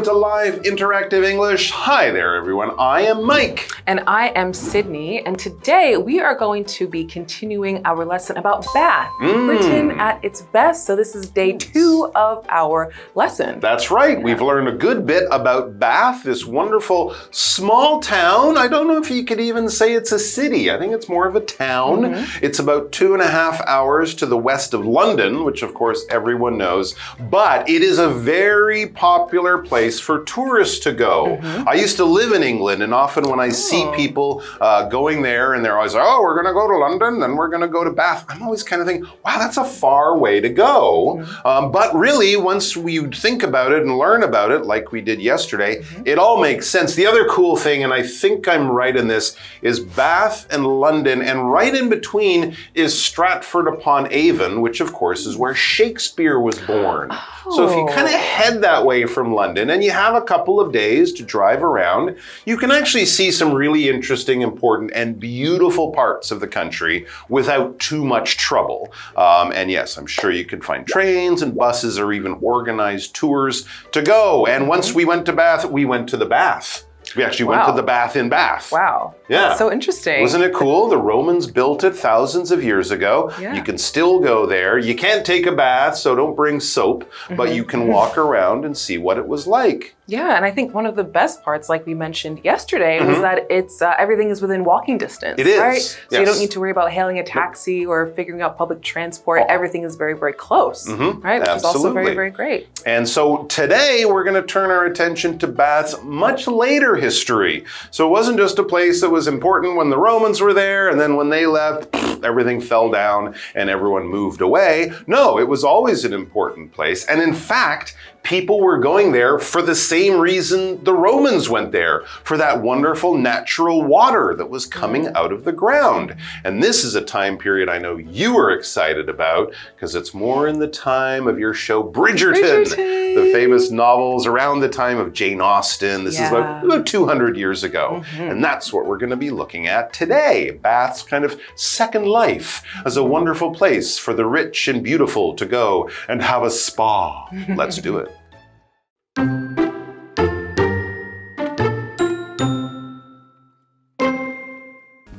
welcome to Live Interactive English. Hi there, everyone. I am Mike. And I am Sydney. And today we are going to be continuing our lesson about Bath, Britain at its best. So this is day 2 of our lesson. That's right. We've learned a good bit about Bath, this wonderful small town. I don't know if you could even say it's a city. I think it's more of a town. It's about 2.5 hours to the west of London, which of course everyone knows. But it is a very popular place for tourists to go. I used to live in England, and often when I see people going there and they're always like, oh, we're going to go to London, then we're going to go to Bath, I'm always kind of thinking, wow, that's a far way to go. But really, once we think about it and learn about it, like we did yesterday, it all makes sense. The other cool thing, and I think I'm right in this, is Bath and London, and right in between is Stratford-upon-Avon, which of course is where Shakespeare was born. So if you kind of head that way from London and you have a couple of days to drive around, you can actually see some really interesting, important, and beautiful parts of the country without too much trouble. And yes, I'm sure you could find trains and buses or even organized tours to go. And once we went to Bath, we went to the Bath. We actually went to the Bath in Bath. Wow. Yeah. That's so interesting. Wasn't it cool? The Romans built it thousands of years ago. Yeah. You can still go there. You can't take a bath, so don't bring soap, but you can walk around and see what it was like. Yeah, and I think one of the best parts, like we mentioned yesterday, was that it's everything is within walking distance. It is. Right? So you don't need to worry about hailing a taxi or figuring out public transport. Everything is very, very close. Right? Which is also very, very great. And so today we're going to turn our attention to Bath's much later history. So it wasn't just a place that was important when the Romans were there, and then when they left, everything fell down and everyone moved away. No, it was always an important place. And in fact, people were going there for the same reason the Romans went there, for that wonderful natural water that was coming out of the ground. And this is a time period I know you are excited about, because it's more in the time of your show Bridgerton, the famous novels around the time of Jane Austen. This is about 200 years ago. And that's what we're going to be looking at today. Bath's kind of second life as a wonderful place for the rich and beautiful to go and have a spa. Let's do it.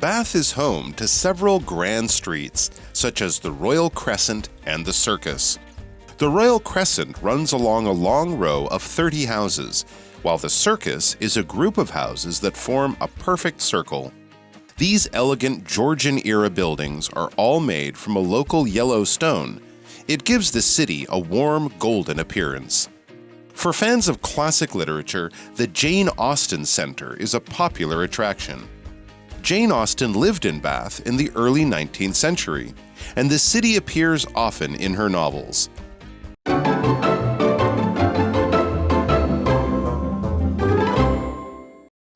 Bath is home to several grand streets, such as the Royal Crescent and the Circus. The Royal Crescent runs along a long row of 30 houses, while the Circus is a group of houses that form a perfect circle. These elegant Georgian-era buildings are all made from a local yellow stone. It gives the city a warm, golden appearance. For fans of classic literature, the Jane Austen Center is a popular attraction. Jane Austen lived in Bath in the early 19th century, and the city appears often in her novels.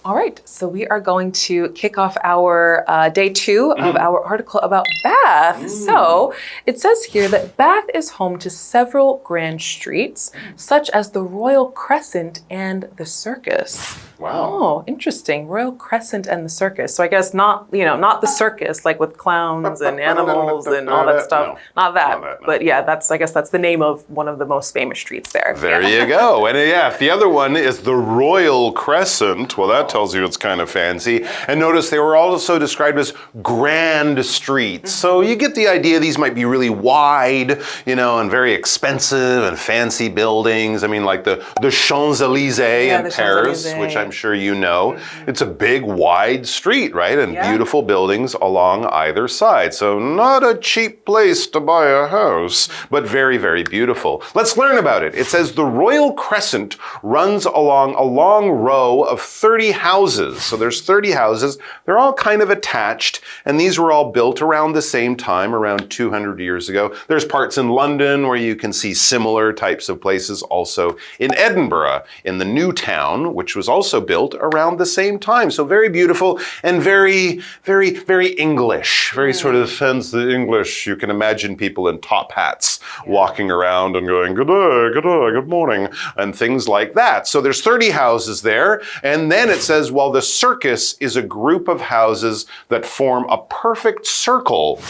All right, so we are going to kick off our day 2 of our article about Bath. So it says here that Bath is home to several grand streets, such as the Royal Crescent and the Circus. Wow. Oh, interesting. Royal Crescent and the Circus. So I guess not the circus, like with clowns and animals and all that stuff. No. Not that. But yeah, I guess that's the name of one of the most famous streets there. There you go. And yeah, if the other one is the Royal Crescent, well, that tells you it's kind of fancy. And notice they were also described as grand streets. So you get the idea these might be really wide, and very expensive and fancy buildings. I mean, like the Champs-Élysées in Paris, which I'm sure you know. It's a big, wide street, right? And beautiful buildings along either side. So not a cheap place to buy a house, but very, very beautiful. Let's learn about it. It says the Royal Crescent runs along a long row of 30 houses. So there's 30 houses. They're all kind of attached, and these were all built around the same time, around 200 years ago. There's parts in London where you can see similar types of places, also in Edinburgh, in the New Town, which was also built around the same time. So very beautiful and very, very, very English. Very sort of fancy English. You can imagine people in top hats walking around and going, good day, good day, good morning, and things like that. So there's 30 houses there. And then it says, well, the Circus is a group of houses that form a perfect circle.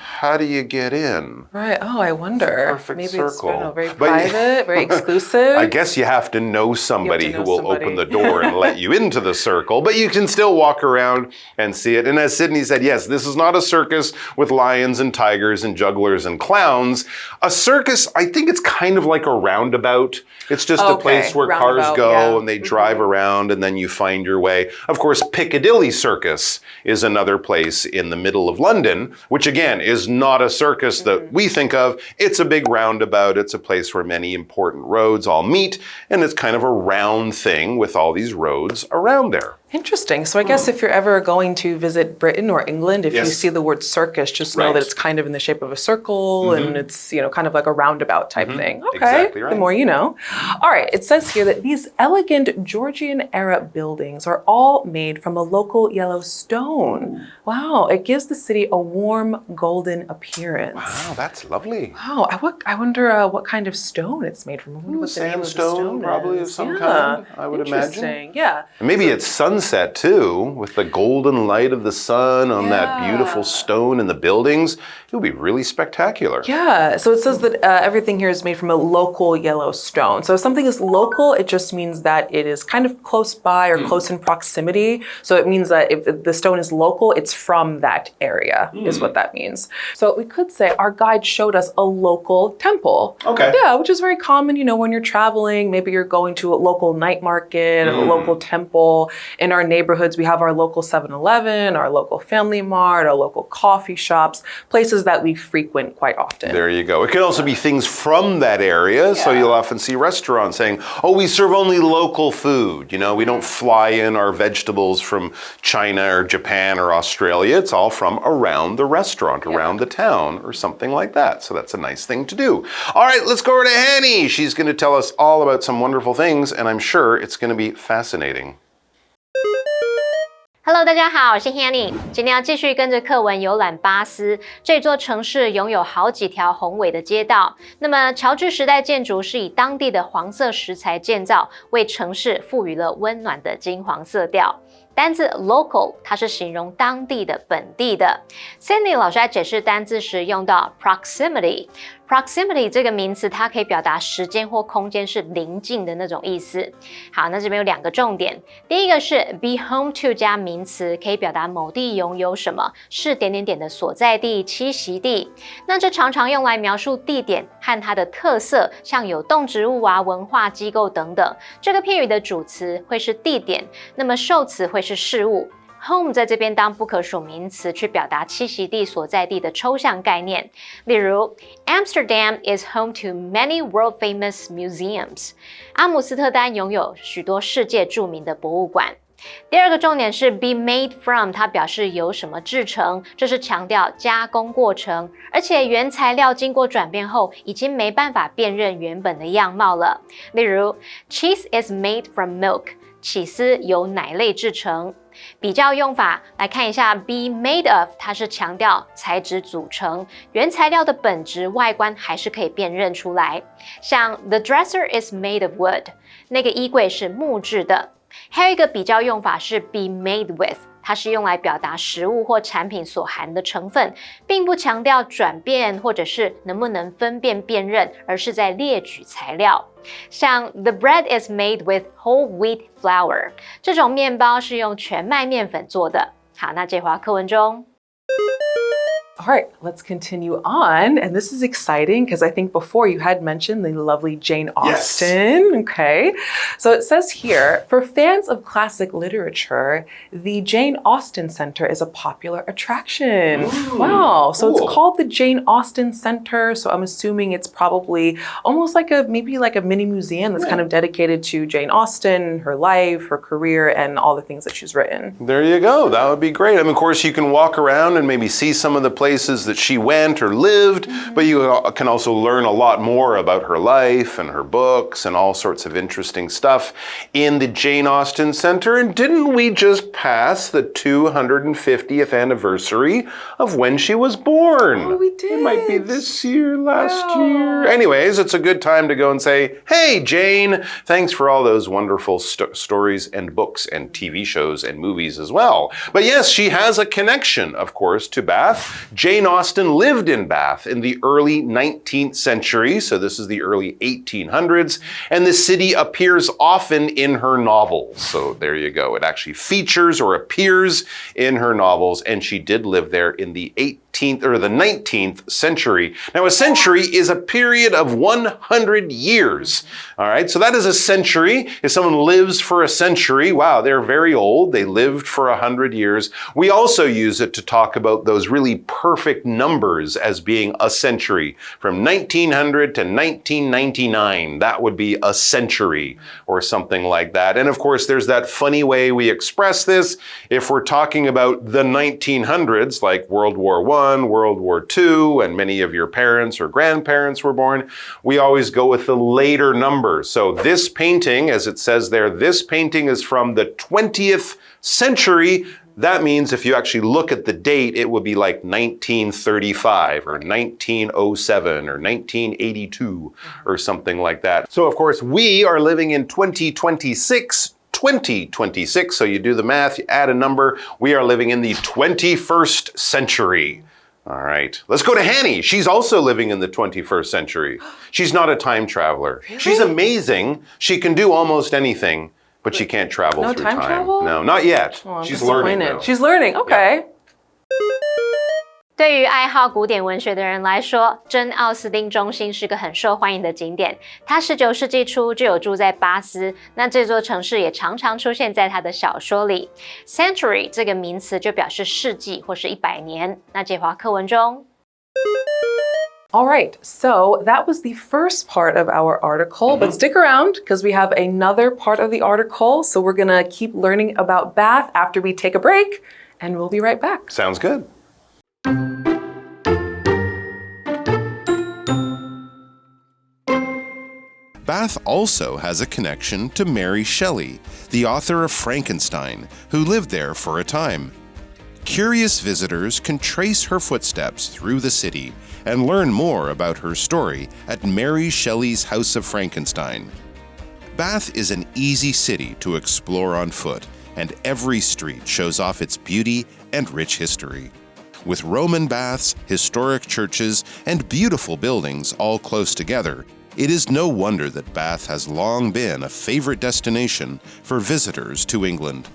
how do you get in? Right. Oh, I wonder. Perfect Maybe circle. it's, I don't know, very private, very exclusive. I guess you have to know somebody who will open the door and let you into the circle, but you can still walk around and see it. And as Sydney said, yes, this is not a circus with lions and tigers and jugglers and clowns. A circus, I think it's kind of like a roundabout. It's just a place where cars go and they drive around and then you find your way. Of course, Piccadilly Circus is another place in the middle of London, which again is not a circus that we think of. It's a big roundabout. It's a place where many important roads all meet, and it's kind of a round thing with all these roads around there. Interesting. So I guess if you're ever going to visit Britain or England, if you see the word circus, just know that it's kind of in the shape of a circle and it's, you know, kind of like a roundabout type thing. Okay. Exactly right. The more you know. All right. It says here that these elegant Georgian era buildings are all made from a local yellow stone. Wow. It gives the city a warm golden appearance. Wow, that's lovely. Wow. I wonder what kind of stone it's made from. I wonder what the name of the stone probably is. of some kind, I would imagine. Interesting. Yeah. And maybe it's sunset too, with the golden light of the sun on that beautiful stone in the buildings. It would be really spectacular. Yeah, so it says that everything here is made from a local yellow stone. So if something is local, it just means that it is kind of close by or close in proximity. So it means that if the stone is local, it's from that area, is what that means. So we could say our guide showed us a local temple. Okay. Yeah, which is very common, you know, when you're traveling, maybe you're going to a local night market, a local temple. In our neighborhoods, we have our local 7-Eleven, our local Family Mart, our local coffee shops, places that we frequent quite often. There you go. It can also be things from that area. So you'll often see restaurants saying, oh, we serve only local food. You know, we don't fly in our vegetables from China or Japan or Australia. It's all from around the restaurant, around the town or something like that. So that's a nice thing to do. All right, let's go over to Hanny. She's going to tell us all about some wonderful things, and I'm sure it's going to be fascinating. Hello， 大家好，我是 Hanny。今天要继续跟着课文游览巴斯。这座城市拥有好几条宏伟的街道。那么，乔治时代建筑是以当地的黄色石材建造，为城市赋予了温暖的金黄色调。单字 local 它是形容当地的、本地的。Sydney 老师在解释单字时用到 proximity。Proximity 这个名词，它可以表达时间或空间是邻近的那种意思。好，那这边有两个重点。第一个是 be home to 加名词，可以表达某地拥有什么，是点点点的所在地、栖息地。那这常常用来描述地点和它的特色，像有动植物啊、文化机构等等。这个片语的主词会是地点，那么受词会是事物。Home 在这边当不可数名词，去表达栖息地所在地的抽象概念。例如 Amsterdam is home to many world-famous museums. 阿姆斯特丹拥有许多世界著名的博物馆。第二个重点是 be made from， 它表示由什么制成，这是强调加工过程，而且原材料经过转变后，已经没办法辨认原本的样貌了。例如 Cheese is made from milk， 起司由奶类制成。比较用法来看一下 be made of， 它是强调材质组成，原材料的本质外观还是可以辨认出来。像 the dresser is made of wood， 那个衣柜是木质的。还有一个比较用法是 be made with， 它是用来表达食物或产品所含的成分，并不强调转变或者是能不能分辨辨认，而是在列举材料。像 the bread is made with whole wheat flour， 这种面包是用全麦面粉做的。好，那这回课文中。All right, let's continue on. And this is exciting because I think before you had mentioned the lovely Jane Austen. Yes. Okay. So it says here, for fans of classic literature, the Jane Austen Center is a popular attraction. Ooh, wow. So cool. It's called the Jane Austen Center. So I'm assuming it's probably almost like maybe like a mini museum that's kind of dedicated to Jane Austen, her life, her career, and all the things that she's written. There you go. That would be great. I mean, of course, you can walk around and maybe see some of the places that she went or lived, but you can also learn a lot more about her life and her books and all sorts of interesting stuff in the Jane Austen Center. And didn't we just pass the 250th anniversary of when she was born? Oh, we did. It might be this year, last year. Anyways, it's a good time to go and say, hey, Jane, thanks for all those wonderful stories and books and TV shows and movies as well. But yes, she has a connection, of course, to Bath. Jane Austen lived in Bath in the early 19th century, so this is the early 1800s, and the city appears often in her novels. So there you go. It actually features or appears in her novels, and she did live there in the 19th century. Now, a century is a period of 100 years. All right, so that is a century. If someone lives for a century, wow, they're very old. They lived for 100 years. We also use it to talk about those really perfect numbers as being a century. From 1900 to 1999, that would be a century or something like that. And of course, there's that funny way we express this. If we're talking about the 1900s, like World War I, World War II, and many of your parents or grandparents were born, we always go with the later numbers. So this painting, as it says there, this painting is from the 20th century. That means if you actually look at the date, it would be like 1935 or 1907 or 1982 or something like that. So of course, we are living in 2026, so you do the math, you add a number, we are living in the 21st century. All right, let's go to Hanny. She's also living in the 21st century. She's not a time traveler. Really? She's amazing. She can do almost anything, but she can't travel through time. No time travel? No, not yet. Oh, She's learning though. She's learning, okay. 对于爱好古典文学的人来说，真奥斯汀中心是个很受欢迎的景点。他19世纪初就有住在巴斯，那这座城市也常常出现在他的小说里。Century 这个名词就表示世纪或是100年。那这话课文中。All right, so that was the first part of our article, but stick around because we have another part of the article. So we're gonna keep learning about Bath after we take a break, and we'll be right back. Sounds good. Bath also has a connection to Mary Shelley, the author of Frankenstein, who lived there for a time. Curious visitors can trace her footsteps through the city and learn more about her story at Mary Shelley's House of Frankenstein. Bath is an easy city to explore on foot, and every street shows off its beauty and rich history. With Roman baths, historic churches, and beautiful buildings all close together, it is no wonder that Bath has long been a favorite destination for visitors to England.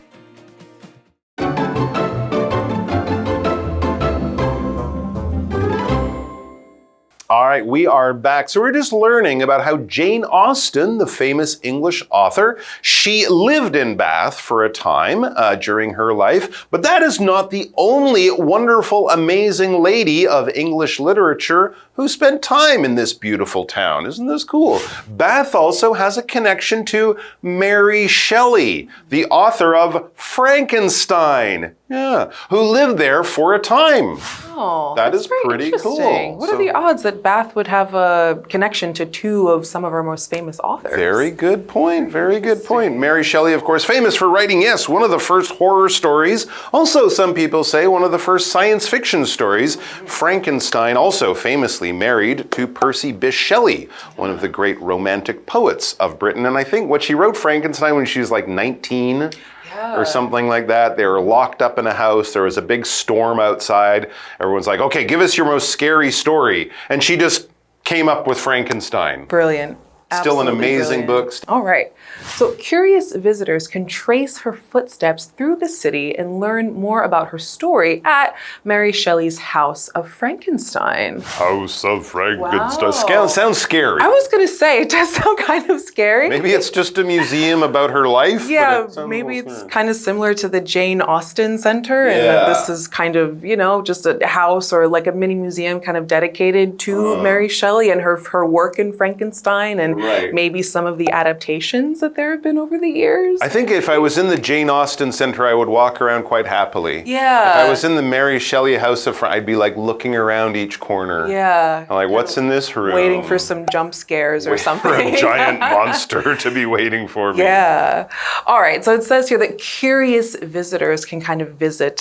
All right, we are back. So we're just learning about how Jane Austen, the famous English author, she lived in Bath for a time during her life, but that is not the only wonderful, amazing lady of English literature who spent time in this beautiful town. Isn't this cool? Bath also has a connection to Mary Shelley, the author of Frankenstein. Yeah, who lived there for a time. Oh, that that's is very pretty interesting. cool. What are the odds that Bath would have a connection to two of some of our most famous authors? Very good point. Very good point. Mary Shelley, of course, famous for writing, yes, one of the first horror stories. Also, some people say one of the first science fiction stories. Frankenstein, also famously married to Percy Bysshe Shelley, one of the great romantic poets of Britain. And I think what she wrote Frankenstein when she was like 19. Or something like that. They were locked up in a house. There was a big storm outside. Everyone's like, okay, give us your most scary story. And she just came up with Frankenstein. Brilliant. Still an amazing book. All right. So curious visitors can trace her footsteps through the city and learn more about her story at Mary Shelley's House of Frankenstein. House of Frankenstein. Wow. Sounds scary. I was going to say, it does sound kind of scary. Maybe it's just a museum about her life. Yeah, maybe it's kind of similar to the Jane Austen Center. And that this is kind of, you know, just a house or like a mini museum kind of dedicated to Mary Shelley and her work in Frankenstein and maybe some of the adaptations that there have been over the years. I think if I was in the Jane Austen Center, I would walk around quite happily. Yeah. If I was in the Mary Shelley House of I'd be like looking around each corner. Yeah. I'm like, what's in this room? Waiting for some jump scares or something. For a giant monster to be waiting for me. Yeah. All right. So it says here that curious visitors can kind of visit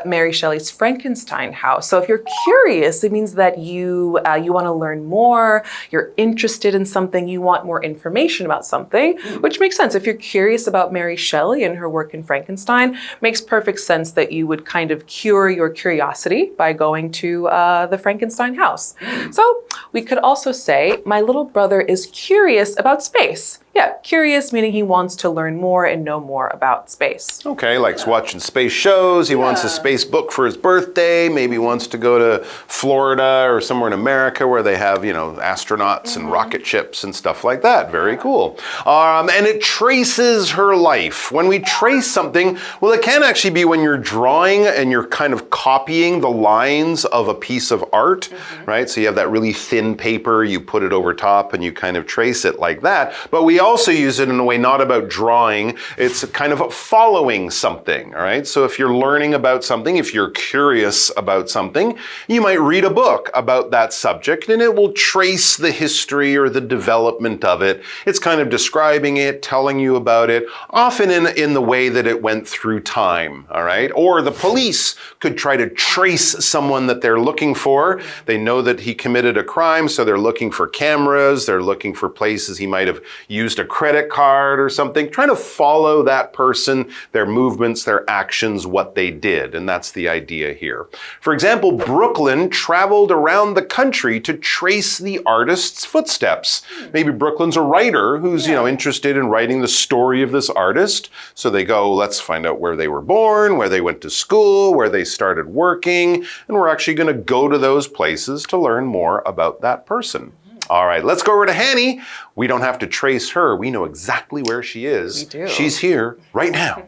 Mary Shelley's Frankenstein house. So if you're curious, it means that you want to learn more, you're interested in something, you want more information about something. Which makes sense. If you're curious about Mary Shelley and her work in Frankenstein, makes perfect sense that you would kind of cure your curiosity by going to the Frankenstein house. So we could also say, my little brother is curious about space. Yeah, curious meaning he wants to learn more and know more about space. Okay, likes watching space shows. He wants a space book for his birthday. Maybe wants to go to Florida or somewhere in America where they have, astronauts and rocket ships and stuff like that. Very cool. And it traces her life. When we trace something, well, it can actually be when you're drawing and you're kind of copying the lines of a piece of art, right? So you have that really thin paper, you put it over top and you kind of trace it like that. But we also use it in a way not about drawing, it's kind of following something, all right? So if you're learning about something, if you're curious about something, you might read a book about that subject and it will trace the history or the development of it. It's kind of describing it, telling you about it, often in the way that it went through time, all right? Or the police could try to trace someone that they're looking for. They know that he committed a crime, so they're looking for cameras, they're looking for places he might have used a credit card or something, trying to follow that person, their movements, their actions, what they did. And that's the idea here. For example, Brooklyn traveled around the country to trace the artist's footsteps. Maybe Brooklyn's a writer who's, interested in writing the story of this artist. So they go, let's find out where they were born, where they went to school, where they started working. And we're actually going to go to those places to learn more about that person. All right, let's go over to Hanny. We don't have to trace her. We know exactly where she is. We do. She's here right now.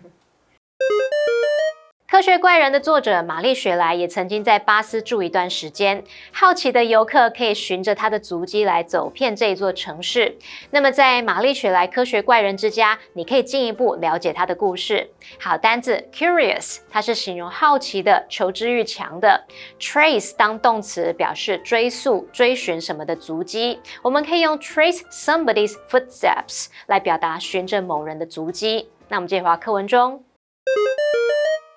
科学怪人的作者玛丽雪莱也曾经在巴斯住一段时间，好奇的游客可以循着他的足迹来走遍这一座城市。那么在玛丽雪莱科学怪人之家，你可以进一步了解他的故事。好，单字 curious， 它是形容好奇的、求知欲强的。trace 当动词表示追溯、追寻什么的足迹，我们可以用 trace somebody's footsteps 来表达循着某人的足迹。那我们继续回到课文中。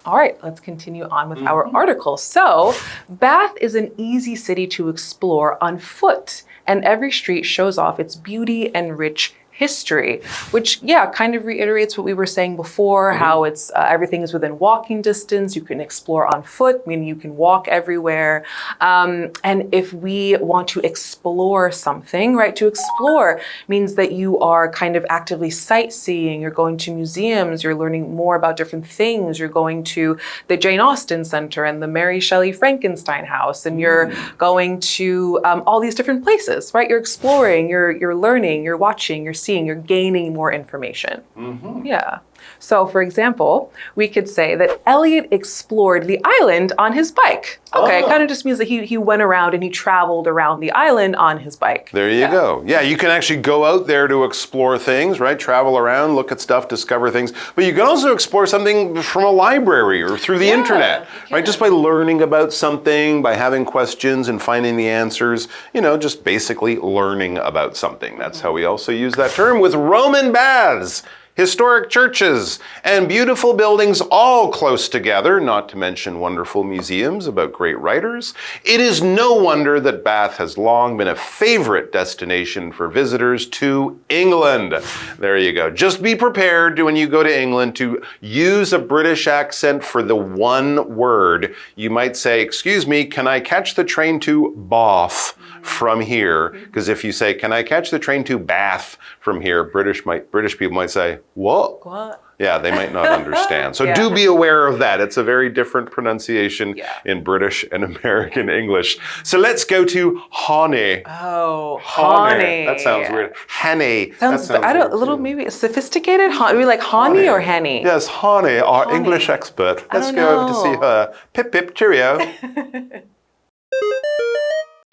All right, let's continue on with our article. So, Bath is an easy city to explore on foot, and every street shows off its beauty and rich history, which, kind of reiterates what we were saying before, how it's everything is within walking distance. You can explore on foot, meaning you can walk everywhere. And if we want to explore something, right, to explore means that you are kind of actively sightseeing. You're going to museums, you're learning more about different things. You're going to the Jane Austen Center and the Mary Shelley Frankenstein house, and you're going to all these different places, right? You're exploring, you're learning, you're watching, you're seeing, you're gaining more information. Yeah. So, for example, we could say that Elliot explored the island on his bike. Okay, it kind of just means that he went around and he traveled around the island on his bike. There you go. Yeah, you can actually go out there to explore things, right? Travel around, look at stuff, discover things. But you can also explore something from a library or through the internet, right? Just by learning about something, by having questions and finding the answers, just basically learning about something. That's how we also use that term with Roman baths. Historic churches and beautiful buildings all close together, not to mention wonderful museums about great writers. It is no wonder that Bath has long been a favorite destination for visitors to England. There you go. Just be prepared when you go to England to use a British accent for the one word. You might say, excuse me, can I catch the train to Bath from here? Because if you say, can I catch the train to Bath from here, British people might say, what? Yeah, they might not understand. So do be aware of that. It's a very different pronunciation in British and American English. So let's go to honey. Oh, honey. That sounds weird. Honey. Sounds a little maybe sophisticated. Are we like honey or henny? Yes, honey, our English expert. Let's go over to see her. Pip pip, cheerio.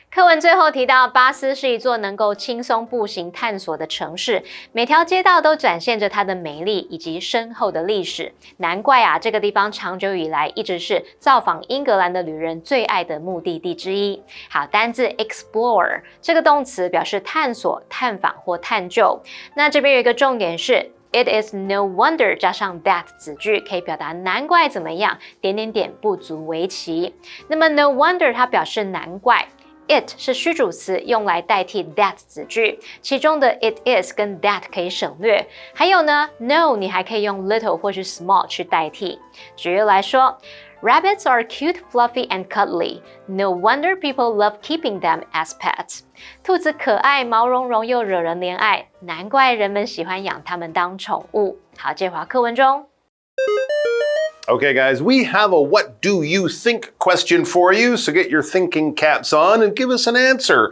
课文最后提到，巴斯是一座能够轻松步行探索的城市，每条街道都展现着它的美丽以及深厚的历史。难怪啊，这个地方长久以来一直是造访英格兰的旅人最爱的目的地之一。好，单字 explore 这个动词表示探索、探访或探究。那这边有一个重点是。It is no wonder 加上 that 子句可以表达难怪怎么样，点点点不足为奇。那么 no wonder 它表示难怪。it 是虚主词，用来代替 that 子句，其中的 it is 跟 that 可以省略。还有呢 ，no 你还可以用 little 或是 small 去代替。举例来说 ，Rabbits are cute, fluffy, and cuddly. No wonder people love keeping them as pets. 兔子可爱、毛茸茸又惹人怜爱，难怪人们喜欢养它们当宠物。好，接回课文中。Okay, guys, we have a what do you think question for you, so get your thinking caps on and give us an answer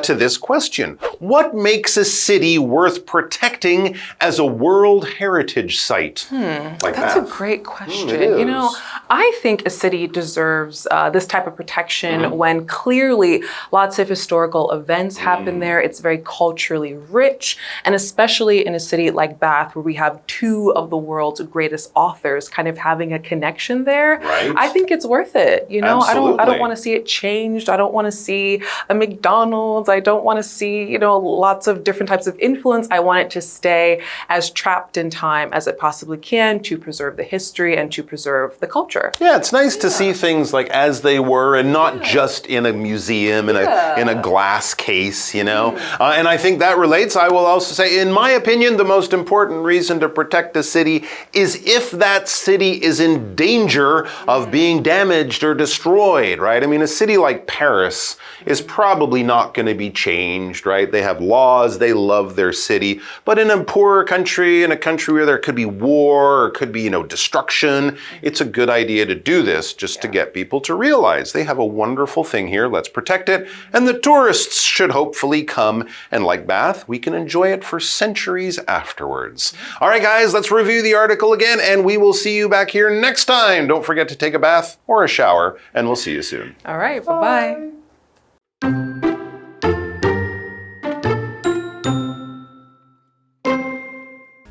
to this question. What makes a city worth protecting as a World Heritage Site? That's a great question. You know, I think a city deserves this type of protection when clearly lots of historical events happen there. It's very culturally rich, and especially in a city like Bath, where we have two of the world's greatest authors kind of having a connection there. Right. I think it's worth it. You know, Absolutely. I don't want to see it changed. I don't want to see a McDonald's. I don't want to see, you know, lots of different types of influence. I want it to stay as trapped in time as it possibly can to preserve the history and to preserve the culture. Yeah, it's nice to see things like as they were and not just in a museum, in a glass case, you know? And I think that relates. I will also say, in my opinion, the most important reason to protect a city is if that city is in danger of being damaged or destroyed, right? I mean, a city like Paris is probably not going to be changed, right? They have laws, they love their city. But in a poorer country, in a country where there could be war or could be, you know, destruction, it's a good idea to do this just to get people to realize they have a wonderful thing here. Let's protect it. And the tourists should hopefully come. And like Bath, we can enjoy it for centuries afterwards. All right, guys, let's review the article again, and we will see you back here next time. Don't forget to take a bath or a shower, and we'll see you soon. All right, bye-bye.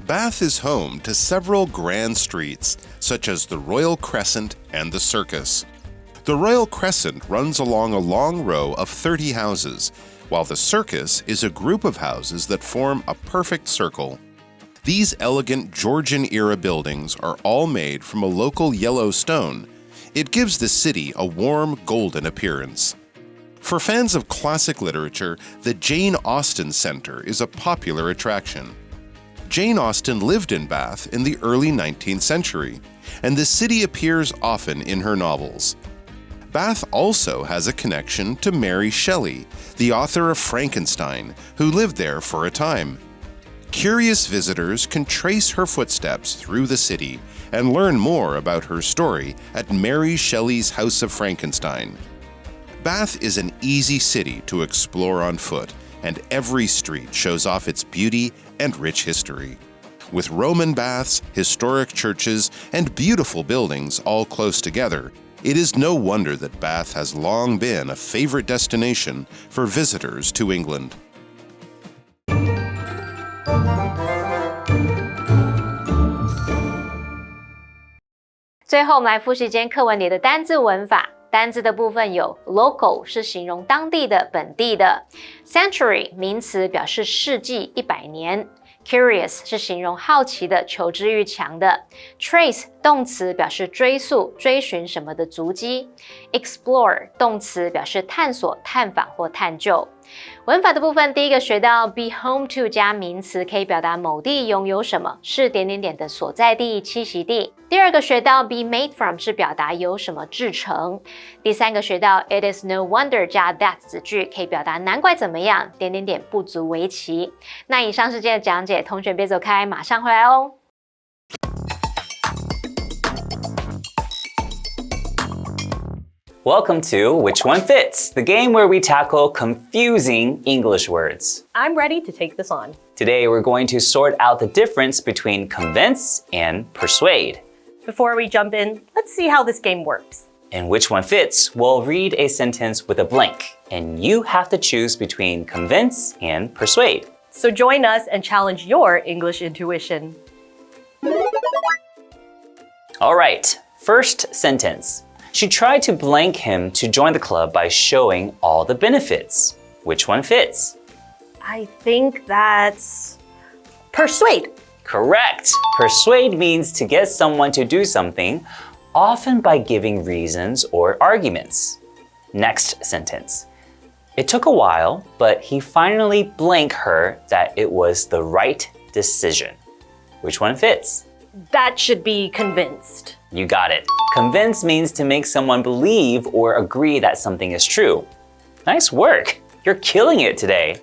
Bath is home to several grand streets, such as the Royal Crescent and the Circus. The Royal Crescent runs along a long row of 30 houses, while the Circus is a group of houses that form a perfect circle. These elegant Georgian-era buildings are all made from a local yellow stone. It gives the city a warm, golden appearance. For fans of classic literature, the Jane Austen Center is a popular attraction. Jane Austen lived in Bath in the early 19th century, and the city appears often in her novels. Bath also has a connection to Mary Shelley, the author of Frankenstein, who lived there for a time. Curious visitors can trace her footsteps through the city and learn more about her story at Mary Shelley's House of Frankenstein. Bath is an easy city to explore on foot, and every street shows off its beauty and rich history. With Roman baths, historic churches, and beautiful buildings all close together, it is no wonder that Bath has long been a favorite destination for visitors to England. 最后，我们来复习今天课文里的单字文法。单字的部分有 local 是形容当地的、本地的 ，century 名词表示世纪、100年 ，curious 是形容好奇的、求知欲强的 ，trace 动词表示追溯、追寻什么的足迹 ，explore 动词表示探索、探访或探究。文法的部分，第一个学到 be home to 加名词，可以表达某地拥有什么，是点点点的所在地、栖息地。第二个学到 be made from 是表达由什么制成。第三个学到 it is no wonder 加 that 子句，可以表达难怪怎么样，点点点不足为奇。那以上是今天的讲解，同学别走开，马上回来哦。Welcome to Which One Fits, the game where we tackle confusing English words. I'm ready to take this on. Today we're going to sort out the difference between convince and persuade. Before we jump in, let's see how this game works. In Which One Fits, we'll read a sentence with a blank, and you have to choose between convince and persuade. So join us and challenge your English intuition. All right, first sentence. She tried to blank him to join the club by showing all the benefits. Which one fits? I think that's persuade. Correct. Persuade means to get someone to do something, often by giving reasons or arguments. Next sentence. It took a while, but he finally blanked her that it was the right decision. Which one fits? That should be convinced. You got it. Convince means to make someone believe or agree that something is true. Nice work. You're killing it today.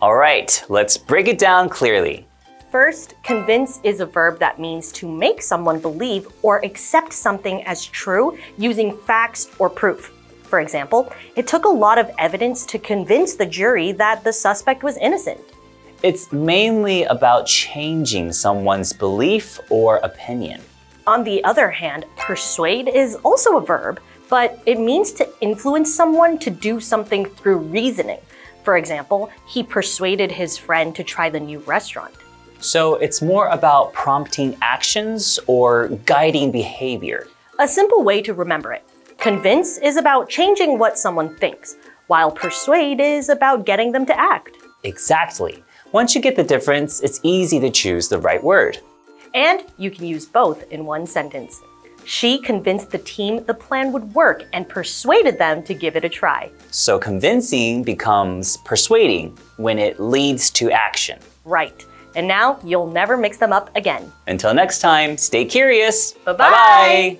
All right, let's break it down clearly. First, convince is a verb that means to make someone believe or accept something as true using facts or proof. For example, it took a lot of evidence to convince the jury that the suspect was innocent. It's mainly about changing someone's belief or opinion. On the other hand, persuade is also a verb, but it means to influence someone to do something through reasoning. For example, he persuaded his friend to try the new restaurant. So it's more about prompting actions or guiding behavior. A simple way to remember it. Convince is about changing what someone thinks, while persuade is about getting them to act. Exactly. Once you get the difference, it's easy to choose the right word. And you can use both in one sentence. She convinced the team the plan would work and persuaded them to give it a try. So convincing becomes persuading when it leads to action. Right. And now you'll never mix them up again. Until next time, stay curious. Bye-bye. Bye-bye.